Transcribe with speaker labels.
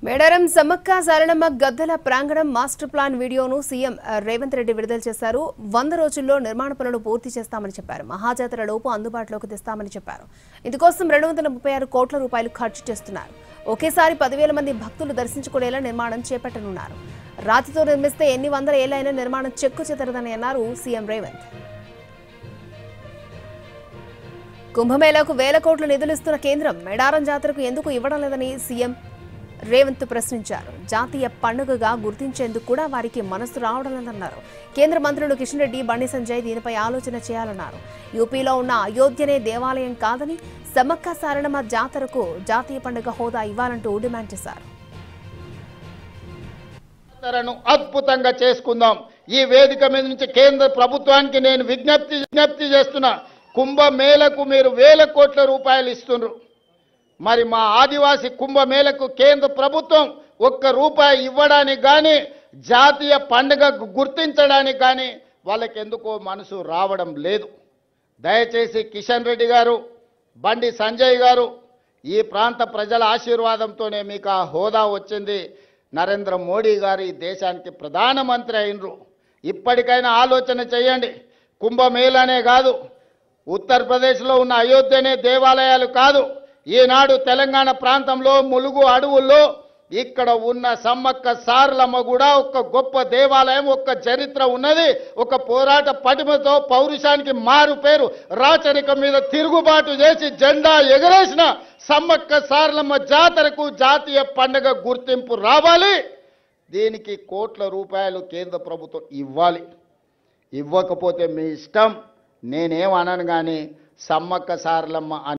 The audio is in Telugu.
Speaker 1: మేడారం సమ్మక్క సారలమ్మ గద్దెల ప్రాంగణం మాస్టర్ ప్లాన్ వీడియోను సీఎం రేవంత్ రెడ్డి విడుదల చేశారు. 100 రోజుల్లో నిర్మాణ పనులు పూర్తి చేస్తామని చెప్పారు. మహాజాతర లోపు అందుబాటులోకి తెస్తామని చెప్పారు. ఇందుకోసం 236 కోట్ల రూపాయలు ఖర్చు చేస్తున్నారు. ఒకేసారి 10,000 మంది భక్తులు దర్శించుకునేలా నిర్మాణం చేపట్టనున్నారు. రాతితో నిర్మిస్తే ఎన్ని వందల ఏళ్లైనా నిర్మాణం చెక్కు చెదరదని అన్నారు సీఎం రేవంత్. కుంభమేళాకు 1000 కోట్ల నిధులిస్తున్న కేంద్రం మేడారం జాతరకు ఎందుకు ఇవ్వడం లేదని సీఎం రేవంత్ ప్రశ్నించారు. జాతీయ పండుగగా గుర్తించేందుకు కూడా వారికి మనసు రావడం లేదన్నారు. కేంద్ర మంత్రులు కిషన్ రెడ్డి, బండి సంజయ్ దీనిపై ఆలోచన చేయాలన్నారు. యూపీలో ఉన్న అయోధ్యనే దేవాలయం కాదని సమ్మక్క సారలమ్మ జాతరకు జాతీయ పండుగ హోదా ఇవ్వాలంటూ డిమాండ్ చేశారు.
Speaker 2: అద్భుతంగా చేసుకుందాం. ఈ వేదిక మీద నుంచి కేంద్ర ప్రభుత్వానికి నేను విజ్ఞప్తి చేస్తున్నా. కుంభమేళకు మీరు 1000 కోట్ల రూపాయలు ఇస్తున్నారు. మరి మా ఆదివాసీ కుంభమేళకు కేంద్ర ప్రభుత్వం 1 రూపాయి ఇవ్వడానికి కానీ జాతీయ పండుగ గుర్తించడానికి కానీ వాళ్ళకి ఎందుకో మనసు రావడం లేదు. దయచేసి కిషన్ రెడ్డి గారు, బండి సంజయ్ గారు, ఈ ప్రాంత ప్రజల ఆశీర్వాదంతోనే మీకు ఆ హోదా వచ్చింది. నరేంద్ర మోడీ గారు ఈ దేశానికి ప్రధానమంత్రి అయినరు. ఇప్పటికైనా ఆలోచన చేయండి. కుంభమేళానే కాదు, ఉత్తరప్రదేశ్లో ఉన్న అయోధ్యనే దేవాలయాలు కాదు, ఈనాడు తెలంగాణ ప్రాంతంలో ములుగు అడవుల్లో ఇక్కడ ఉన్న సమ్మక్క సారలమ్మ కూడా ఒక గొప్ప దేవాలయం, ఒక చరిత్ర ఉన్నది. ఒక పోరాట పటిమతో పౌరుషానికి మారు పేరు, రాచరికం మీద తిరుగుబాటు చేసి జెండా ఎగరేసిన సమ్మక్క సారలమ్మ జాతరకు జాతీయ పండుగ గుర్తింపు రావాలి. దీనికి కోట్ల రూపాయలు కేంద్ర ప్రభుత్వం ఇవ్వాలి. ఇవ్వకపోతే మీ ఇష్టం, నేనేమనను. కానీ సమ్మక్క సారలమ్మ